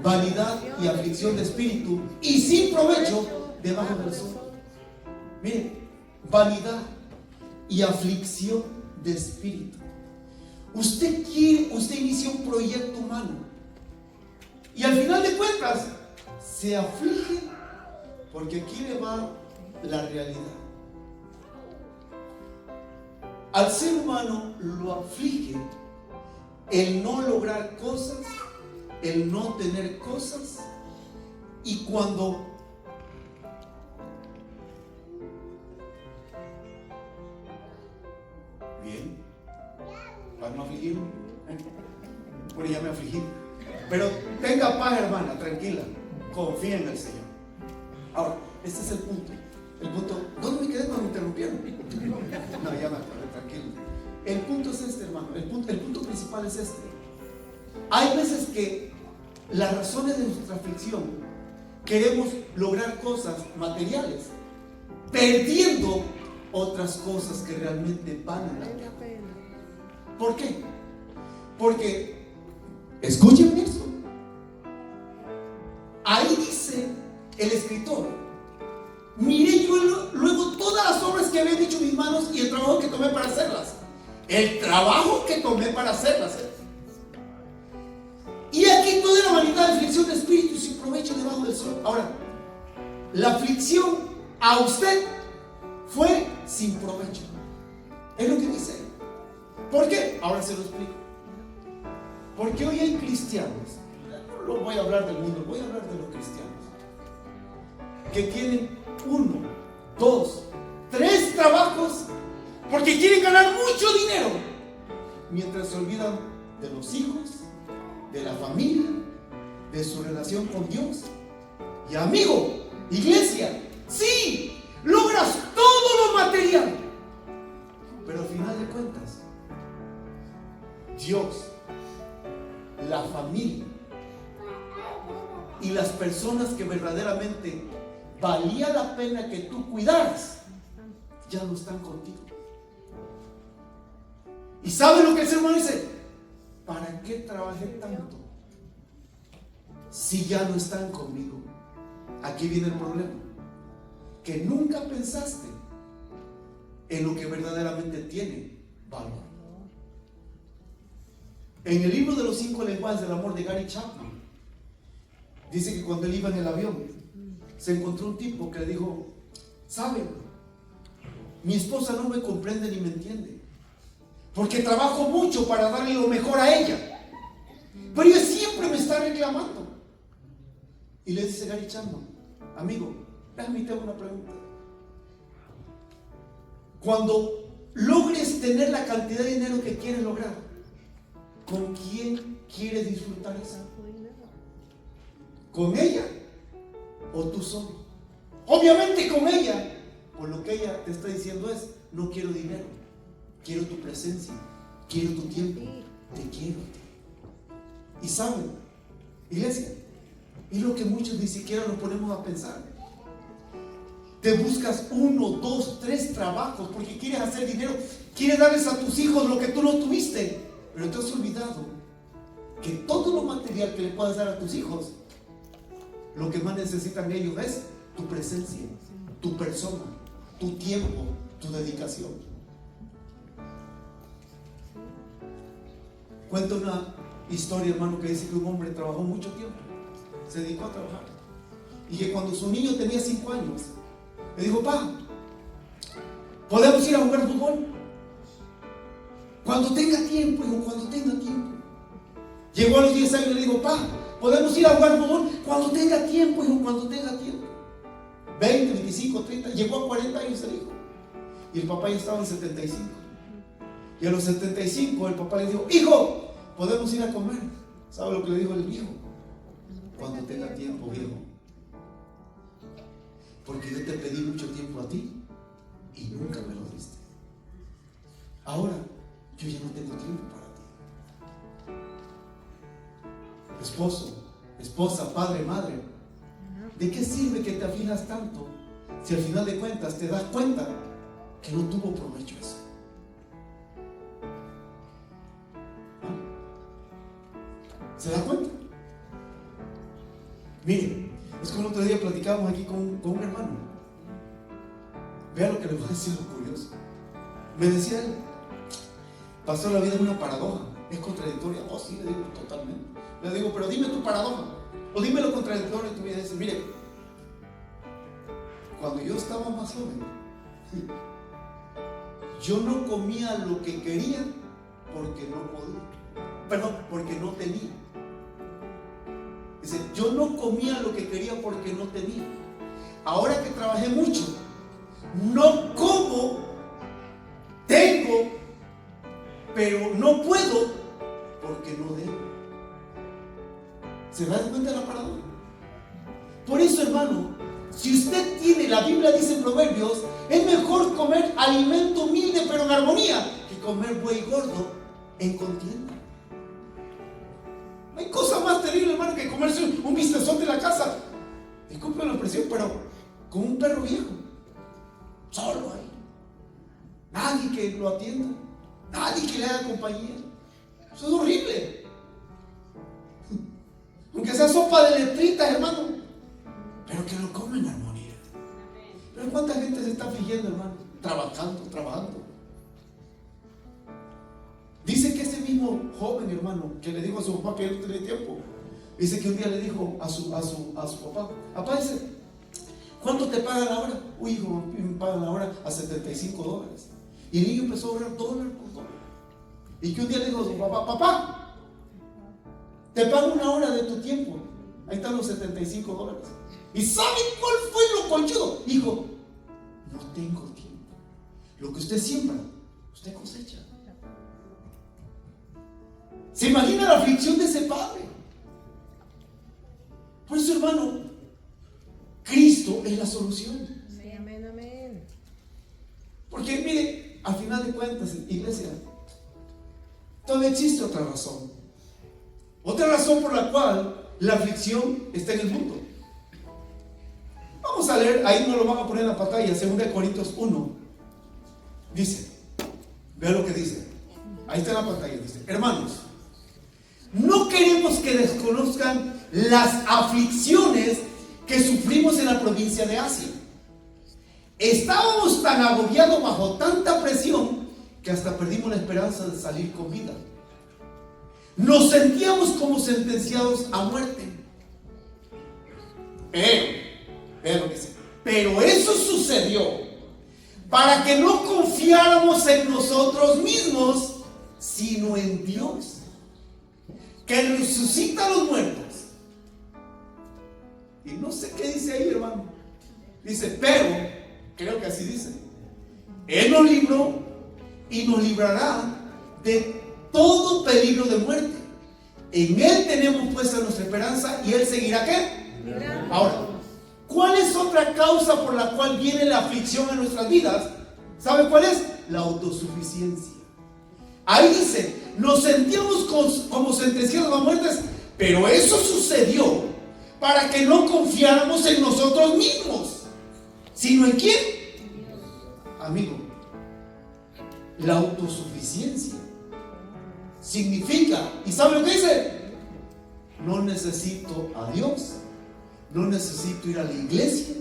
S1: Vanidad y aflicción de espíritu, y sin provecho debajo del sol. Mire, vanidad y aflicción de espíritu. Usted inicia un proyecto humano y al final de cuentas se aflige, porque aquí le va la realidad. Al ser humano lo aflige el no lograr cosas, el no tener cosas, y cuando bien, para no afligir, bueno, ya me afligí, pero tenga paz, hermana, tranquila, confía en el Señor. Ahora, este es el punto. ¿Dónde me quedé cuando me interrumpieron? No, ya me acordé, tranquilo. El punto es este, hermano. El punto principal es este. Hay veces que las razones de nuestra aflicción queremos lograr cosas materiales, perdiendo otras cosas que realmente valen la pena. ¿Por qué? Porque, escuchen eso, ahí dice el escritor: miré yo luego todas las obras que habían hecho mis manos y el trabajo que tomé para hacerlas, el trabajo que tomé para hacerlas. Y aquí toda la vanidad de aflicción de espíritu y sin provecho debajo del sol. Ahora, la aflicción a usted fue sin provecho. Es lo que dice. ¿Por qué? Ahora se lo explico. Porque hoy hay cristianos, no voy a hablar del mundo, voy a hablar de los cristianos, que tienen 1, 2, 3 trabajos porque quieren ganar mucho dinero, mientras se olvidan de los hijos, de la familia, de su relación con Dios. Y amigo, iglesia, sí, logras todo lo material, pero al final de cuentas, Dios, la familia y las personas que verdaderamente valía la pena que tú cuidaras, ya no están contigo. ¿Y sabe lo que el ser humano dice? ¿Para qué trabajé tanto si ya no están conmigo? Aquí viene el problema, que nunca pensaste en lo que verdaderamente tiene valor. En el libro de los 5 lenguajes del amor de Gary Chapman, dice que cuando él iba en el avión, se encontró un tipo que le dijo: ¿sabe? Mi esposa no me comprende ni me entiende, porque trabajo mucho para darle lo mejor a ella, pero ella siempre me está reclamando. Y le dice Gary Chapman: amigo, déjame te hago una pregunta. Cuando logres tener la cantidad de dinero que quieres lograr, ¿con quién quieres disfrutar eso? ¿Con ella o tú solo? Obviamente con ella. Por lo que ella te está diciendo es: no quiero dinero, quiero tu presencia, quiero tu tiempo, te quiero. Y saben, iglesia, es lo que muchos ni siquiera nos ponemos a pensar. Te buscas 1, 2, 3 trabajos porque quieres hacer dinero, quieres darles a tus hijos lo que tú no tuviste, pero te has olvidado que todo lo material que le puedas dar a tus hijos, lo que más necesitan ellos es tu presencia, tu persona, tu tiempo, tu dedicación. Cuento una historia, hermano, que dice que un hombre trabajó mucho tiempo, se dedicó a trabajar, y que cuando su niño tenía 5 años, le dijo: pa, ¿podemos ir a jugar fútbol? Cuando tenga tiempo, hijo, cuando tenga tiempo. Llegó a los 10 años y le dijo: pa, ¿podemos ir a jugar fútbol? Cuando tenga tiempo, hijo, cuando tenga tiempo. 20, 25, 30, llegó a 40 años el hijo. Y el papá ya estaba en 75. Y a los 75 el papá le dijo: hijo, ¿podemos ir a comer? ¿Sabe lo que le dijo el hijo? Cuando tenga tiempo, viejo. Porque yo te pedí mucho tiempo a ti y nunca me lo diste. Ahora yo ya no tengo tiempo para ti. Esposo, esposa, padre, madre, ¿de qué sirve que te afijas tanto si al final de cuentas te das cuenta que no tuvo provecho eso? ¿Se da cuenta? Miren, es como el otro día platicábamos aquí con un hermano. Vean lo que les voy a decir, lo curioso. Me decía él: pasó la vida en una paradoja. ¿Es contradictoria? Oh, sí, le digo, totalmente. Le digo: pero dime tu paradoja, o dime lo contradictorio de tu vida. Dice: mire, cuando yo estaba más joven, yo no comía lo que quería porque no podía. Perdón, porque no tenía. Dice: yo no comía lo que quería porque no tenía. Ahora que trabajé mucho, no como, tengo, pero no puedo porque no debo. ¿Se da cuenta de la paradoja? Por eso, hermano, si usted tiene, la Biblia dice en Proverbios, es mejor comer alimento humilde pero en armonía que comer buey gordo en contienda. No hay cosa más terrible, hermano, que comerse un bistezón de la casa, disculpen la expresión, pero con un perro viejo, solo ahí, nadie que lo atienda, nadie que le haga compañía. Eso es horrible. Aunque sea sopa de letritas, hermano, pero que lo comen en armonía. Pero ¿cuánta gente se está afligiendo, hermano? Trabajando. mismo joven, hermano, que le dijo a su papá que él no tenía tiempo. Dice que un día le dijo a su papá: papá, dice, ¿cuánto te pagan la hora? Uy, hijo, me pagan la hora a $75. Y el niño empezó a ahorrar dólar por dólar. Y que un día le dijo a su papá: papá, te pago una hora de tu tiempo. Ahí están los $75. ¿Y saben cuál fue lo conchudo? Hijo, no tengo tiempo. Lo que usted siembra, usted cosecha. ¿Se imagina la aflicción de ese padre? Por eso, hermano, Cristo es la solución.
S2: Amén, amén.
S1: Porque mire, al final de cuentas, iglesia, todavía existe otra razón. Otra razón por la cual la aflicción está en el mundo. Vamos a leer, ahí no lo van a poner en la pantalla, 2 Corintios 1. Dice, vea lo que dice. Ahí está en la pantalla, dice: hermanos, no queremos que desconozcan las aflicciones que sufrimos en la provincia de Asia. Estábamos tan agobiados bajo tanta presión que hasta perdimos la esperanza de salir con vida. Nos sentíamos como sentenciados a muerte. Pero eso sucedió para que no confiáramos en nosotros mismos, sino en Dios, que resucita a los muertos. Y no sé qué dice ahí, hermano. Dice, pero, creo que así dice: Él nos libró y nos librará de todo peligro de muerte. En Él tenemos puesta nuestra esperanza y Él seguirá ¿qué? Ahora, ¿cuál es otra causa por la cual viene la aflicción en nuestras vidas? ¿Sabe cuál es? La autosuficiencia. Ahí dice, nos sentíamos como sentenciados a muertes, pero eso sucedió para que no confiáramos en nosotros mismos, sino en ¿quién? Amigo, la autosuficiencia significa, ¿y sabe lo que dice? No necesito a Dios, no necesito ir a la iglesia,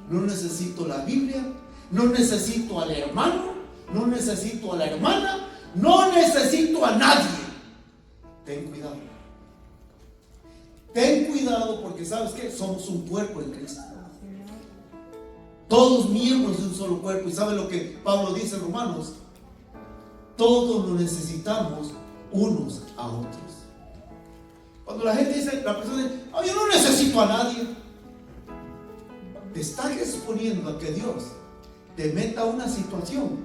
S1: no necesito la Biblia, no necesito al hermano, no necesito a la hermana, no necesito a nadie. Ten cuidado. Ten cuidado, porque ¿sabes qué? Somos un cuerpo en Cristo. Todos miembros de un solo cuerpo. ¿Y sabe lo que Pablo dice en Romanos? Todos nos necesitamos unos a otros. Cuando la gente dice, la persona dice: oh, yo no necesito a nadie, te estás exponiendo a que Dios te meta a una situación,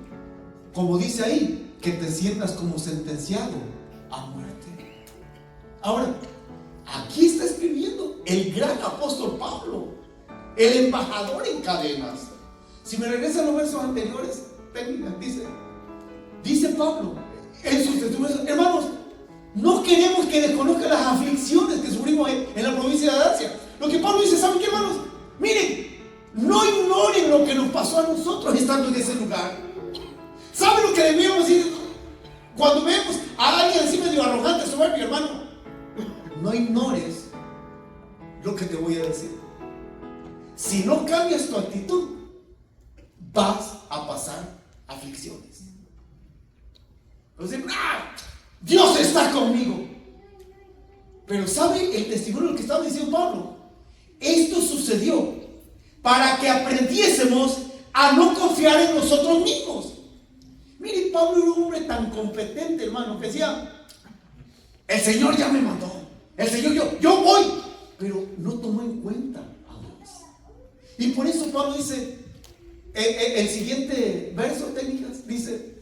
S1: como dice ahí, que te sientas como sentenciado a muerte. Ahora, aquí está escribiendo el gran apóstol Pablo, el embajador en cadenas. Si me regresan los versos anteriores, dice Pablo en sus testimonios: hermanos, no queremos que desconozcan las aflicciones que sufrimos en la provincia de Asia. Lo que Pablo dice, ¿saben qué, hermanos? Miren, no ignoren lo que nos pasó a nosotros estando en ese lugar. ¿Saben lo que debíamos decir? Cuando vemos a alguien así medio arrogante, soberbio, hermano, no ignores lo que te voy a decir. Si no cambias tu actitud, vas a pasar aflicciones. Entonces, Dios está conmigo. Pero ¿sabe el testimonio que estaba diciendo Pablo? Esto sucedió para que aprendiésemos a no confiar en nosotros mismos. Mire, Pablo era un hombre tan competente, hermano, que decía: el Señor ya me mandó, el Señor, yo voy. Pero no tomó en cuenta a Dios. Y por eso Pablo dice, el siguiente verso, técnicas, dice: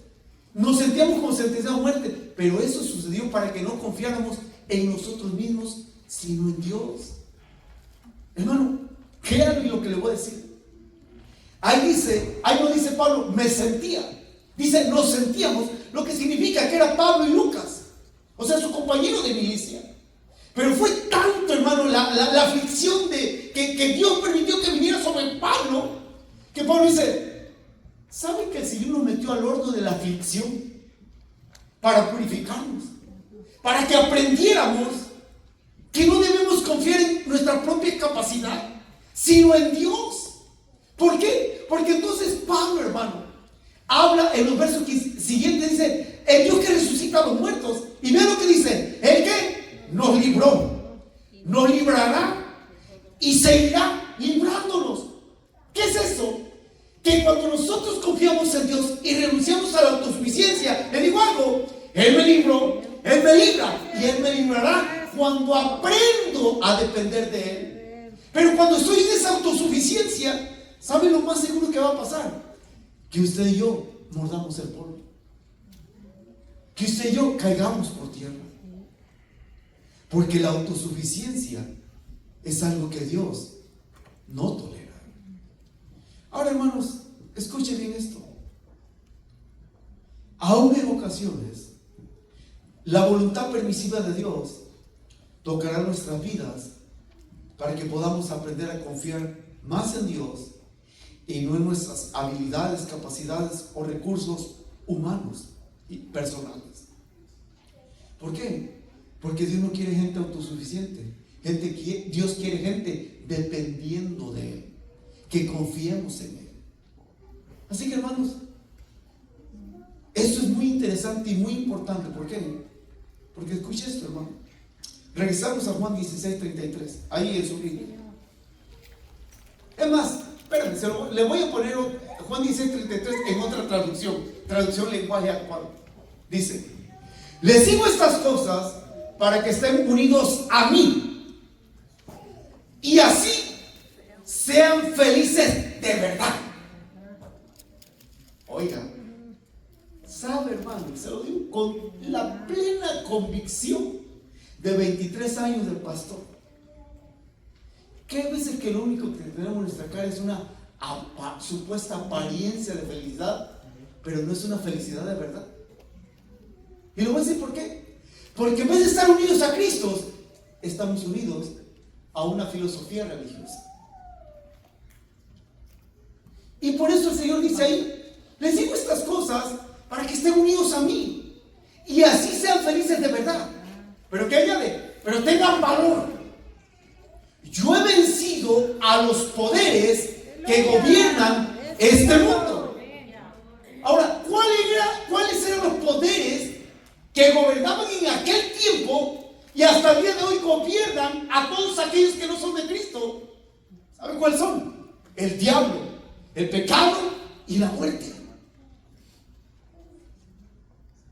S1: nos sentíamos como sentenciados a muerte, pero eso sucedió para que no confiáramos en nosotros mismos, sino en Dios. Hermano, créanme lo que le voy a decir. Ahí no dice Pablo, me sentía. Dice, nos sentíamos, lo que significa que era Pablo y Lucas, o sea, su compañero de milicia. Pero fue tanto, hermano, la aflicción que Dios permitió que viniera sobre Pablo, que Pablo dice: ¿saben que el Señor nos metió al horno de la aflicción para purificarnos? Para que aprendiéramos que no debemos confiar en nuestra propia capacidad, sino en Dios. ¿Por qué? Porque entonces Pablo, hermano, habla en los versos siguientes, dice: el Dios que resucita a los muertos. Y vean lo que dice: el que nos libró, nos librará y seguirá librándonos. ¿Qué es eso? Que cuando nosotros confiamos en Dios y renunciamos a la autosuficiencia, le digo algo: Él me libró, Él me libra y Él me librará cuando aprendo a depender de Él. Pero cuando estoy en esa autosuficiencia, ¿saben lo más seguro que va a pasar? Que usted y yo mordamos el polvo, que usted y yo caigamos por tierra, porque la autosuficiencia es algo que Dios no tolera. Ahora, hermanos, escuchen bien esto. Aún en ocasiones, la voluntad permisiva de Dios tocará nuestras vidas para que podamos aprender a confiar más en Dios y no en nuestras habilidades, capacidades o recursos humanos y personales. ¿Por qué? Porque Dios no quiere gente autosuficiente. Dios quiere gente dependiendo de Él, que confiemos en Él. Así que, hermanos, esto es muy interesante y muy importante. ¿Por qué? Porque escuche esto, hermano. Regresamos a Juan 16:33, ahí en su libro. Es más, espérenme, le voy a poner Juan 16:33 en otra traducción lenguaje actual. Dice: les digo estas cosas para que estén unidos a mí y así sean felices de verdad. Oiga, sabe, hermano, se lo digo con la plena convicción de 23 años de pastor, que hay veces que lo único que tenemos en nuestra cara es una supuesta apariencia de felicidad, pero no es una felicidad de verdad. Y lo voy a decir por qué. Porque en vez de estar unidos a Cristo, estamos unidos a una filosofía religiosa. Y por eso el Señor dice ahí: les digo estas cosas para que estén unidos a mí y así sean felices de verdad. Pero que añade: pero tengan valor. Yo he vencido a los poderes que gobiernan este mundo. Ahora, ¿cuáles eran los poderes que gobernaban en aquel tiempo y hasta el día de hoy gobiernan a todos aquellos que no son de Cristo? ¿Saben cuáles son? El diablo, el pecado y la muerte.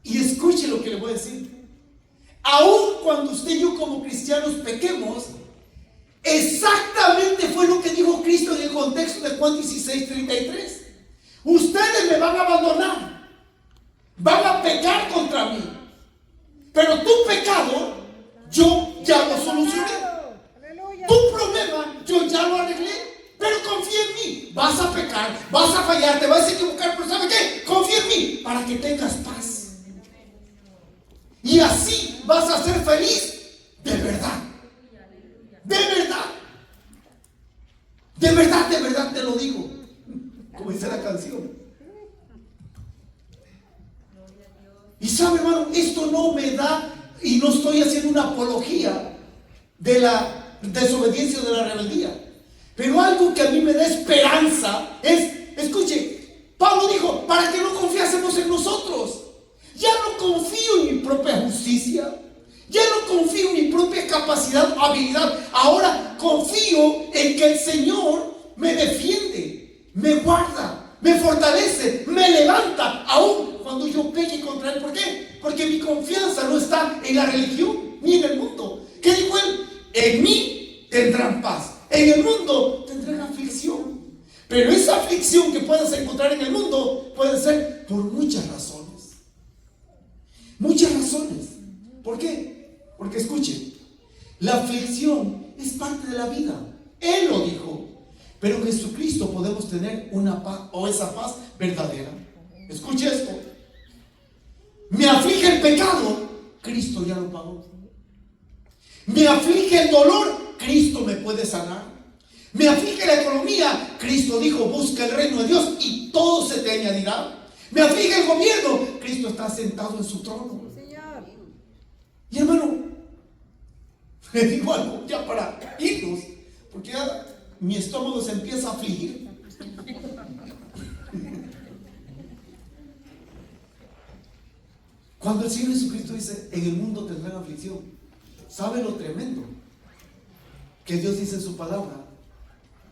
S1: Y escuche lo que le voy a decir. Aun cuando usted y yo como cristianos pequemos, exactamente fue lo que dijo Cristo en el contexto de Juan 16:33. Ustedes me van a abandonar, van a pecar contra mí, pero tu pecado yo ya lo solucioné. Tu problema yo ya lo arreglé, pero confía en mí. Vas a pecar, vas a fallar, te vas a equivocar, pero ¿sabe qué? Confía en mí para que tengas paz. Y así vas a ser feliz de verdad. De verdad. De verdad, de verdad te lo digo. Como dice la canción. Y sabe, hermano, esto no me da, y no estoy haciendo una apología de la desobediencia o de la rebeldía, pero algo que a mí me da esperanza es, escuche, Pablo dijo: para que no confiásemos en nosotros. Ya no confío en mi propia justicia, ya no confío en mi propia capacidad o habilidad. Ahora confío en que el Señor me defiende, me guarda, me fortalece, me levanta, aún cuando yo peque contra Él. ¿Por qué? Porque mi confianza no está en la religión ni en el mundo. ¿Qué dijo Él? En mí tendrán paz, en el mundo tendrán aflicción. Pero esa aflicción que puedas encontrar en el mundo puede ser por muchas razones. Muchas razones. ¿Por qué? Porque escuchen, la aflicción es parte de la vida. Él lo dijo. Pero en Jesucristo podemos tener una paz, o esa paz verdadera. Escuche esto. Me aflige el pecado, Cristo ya lo pagó. Me aflige el dolor, Cristo me puede sanar. Me aflige la economía, Cristo dijo: busca el reino de Dios y todo se te añadirá. Me aflige el gobierno, Cristo está sentado en su trono. Y hermano, le digo algo ya para irnos, porque ya mi estómago se empieza a afligir. Cuando el Señor Jesucristo dice, en el mundo tendrán aflicción, ¿sabe lo tremendo que Dios dice en su palabra?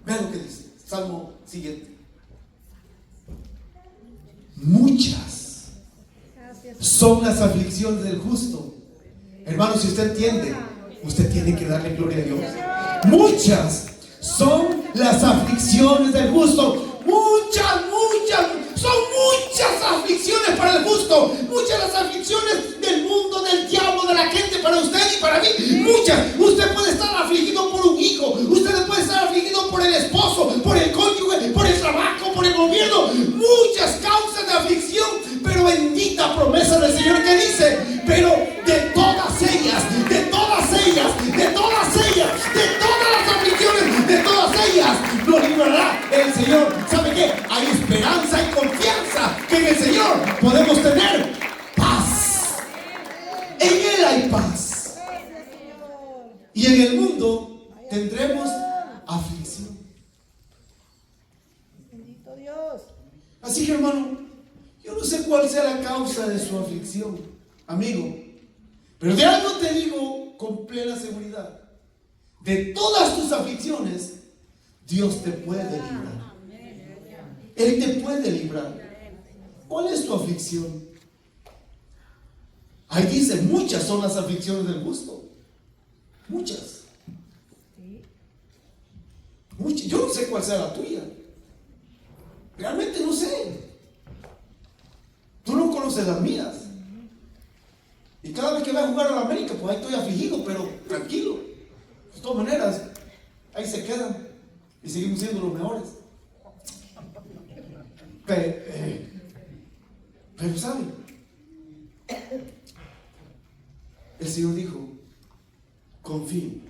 S1: Vean lo que dice, Salmo siguiente. Muchas son las aflicciones del justo. Hermano, si usted entiende, usted tiene que darle gloria a Dios. Muchas son las aflicciones del justo. Son muchas aflicciones para el justo. Muchas las aflicciones del mundo, del diablo, de la gente, para usted y para mí. Muchas. Usted puede estar afligido por un hijo. Usted puede estar afligido por el esposo, por el cónyuge, por el trabajo, por el gobierno. Muchas causas de aflicción. Pero bendita promesa del Señor que dice, pero de todas ellas, las aflicciones, de todas ellas, nos librará el Señor. ¿Sabe qué? Hay esperanza y confianza que en el Señor podemos tener paz. En Él hay paz. Y en el mundo tendremos aflicción.
S2: Bendito Dios.
S1: Así que, hermano, yo no sé cuál sea la causa de su aflicción, amigo, pero de algo te digo con plena seguridad: de todas tus aflicciones, Dios te puede librar. Él te puede librar. ¿Cuál es tu aflicción? Ahí dice, muchas son las aflicciones del justo. Muchas. Muchas. Yo no sé cuál sea la tuya. Realmente no sé. Tú no conoces las mías. Y cada vez que voy a jugar a la América, pues ahí estoy afligido, pero tranquilo. De todas maneras, ahí se quedan y seguimos siendo los mejores. Pero ¿saben? El Señor dijo, confíen.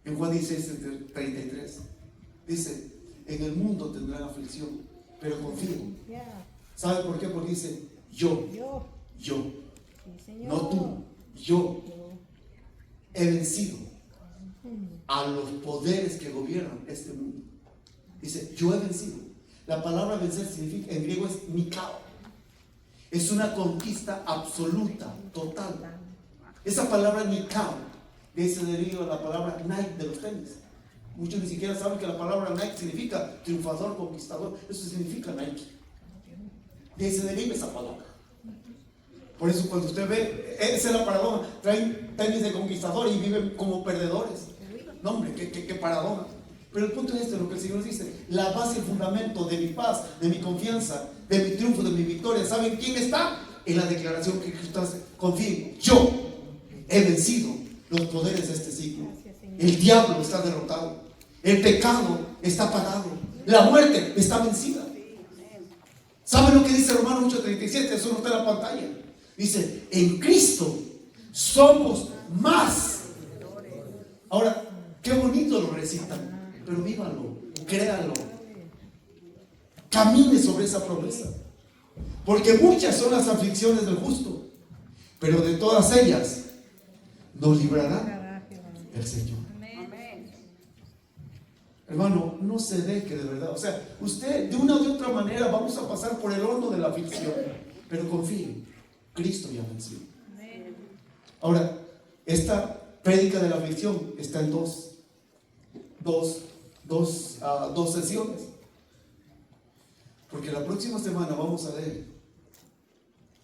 S1: En Juan 16:33 dice, en el mundo tendrán aflicción, pero confíen. ¿Sabe por qué? Porque dice, yo, no tú, yo he vencido a los poderes que gobiernan este mundo. Dice, yo he vencido. La palabra vencer significa, en griego es nikao. Es una conquista absoluta, total. Esa palabra nikao, de ese deriva la palabra Nike de los tenis. Muchos ni siquiera saben que la palabra Nike significa triunfador, conquistador. Eso significa Nike. De ese deriva esa palabra. Por eso cuando usted ve, esa es la paradoja, traen tenis de conquistador y viven como perdedores. No, hombre, qué paradoja. Pero el punto es este, lo que el Señor dice: la base y el fundamento de mi paz, de mi confianza, de mi triunfo, de mi victoria, ¿saben quién está? En la declaración que Cristo hace: confíen, yo he vencido los poderes de este siglo. El diablo está derrotado, el pecado está pagado, la muerte está vencida. ¿Saben lo que dice Romanos 8:37? Eso no está en la pantalla. Dice, en Cristo somos más. Ahora, qué bonito lo recitan, pero vívalo, créalo, camine sobre esa promesa. Porque muchas son las aflicciones del justo, pero de todas ellas nos librará el Señor. Hermano, no se deje de verdad. O sea, usted de una o de otra manera vamos a pasar por el horno de la aflicción, pero confíe, Cristo ya venció. Ahora, esta prédica de la aflicción está en dos sesiones, porque la próxima semana vamos a ver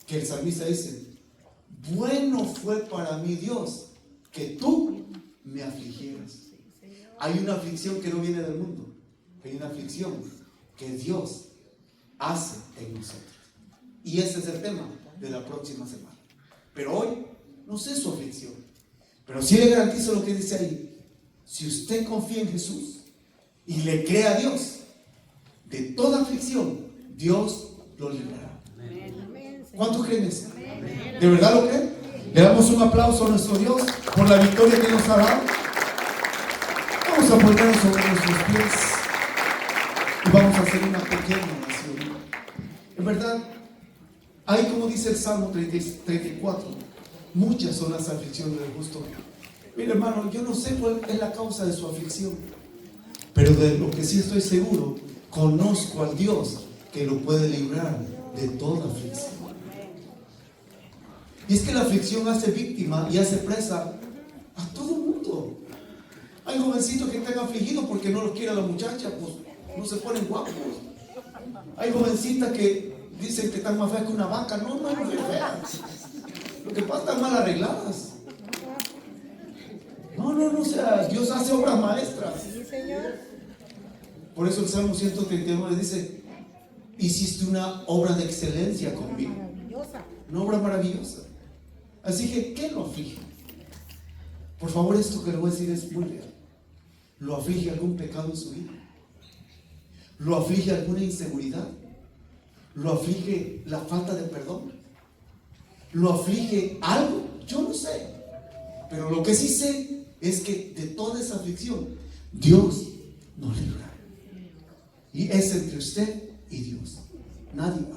S1: que el salmista dice: bueno fue para mí, Dios, que tú me afligieras. Hay una aflicción que no viene del mundo, hay una aflicción que Dios hace en nosotros, y ese es el tema de la próxima semana. Pero hoy no sé su aflicción, pero sí le garantizo lo que dice ahí: si usted confía en Jesús y le cree a Dios, de toda aflicción Dios lo librará. ¿Cuántos creen eso? ¿De verdad lo creen? Le damos un aplauso a nuestro Dios por la victoria que nos ha dado. Vamos a ponernos sobre nuestros pies y vamos a hacer una pequeña oración. En verdad, ahí, como dice el Salmo 34, muchas son las aflicciones del justo. Mire, hermano, yo no sé cuál es la causa de su aflicción, pero de lo que sí estoy seguro, conozco al Dios que lo puede librar de toda aflicción. Y es que la aflicción hace víctima y hace presa a todo el mundo. Hay jovencitos que están afligidos porque no los quiere la muchacha, pues no se ponen guapos. Hay jovencitas que dicen que están más feas que una vaca. No, no es feas. Lo que pasa, están mal arregladas. No, o sea, Dios hace obras maestras.
S2: Sí, Señor.
S1: Por eso el Salmo 139 dice: hiciste una obra de excelencia conmigo.
S2: Maravillosa.
S1: Una obra maravillosa. Así que, ¿qué lo aflige? Por favor, esto que le voy a decir es muy real. ¿Lo aflige algún pecado en su vida? ¿Lo aflige alguna inseguridad? ¿Lo aflige la falta de perdón? ¿Lo aflige algo? Yo no sé. Pero lo que sí sé es que de toda esa aflicción Dios nos libra. Y es entre usted y Dios. Nadie más.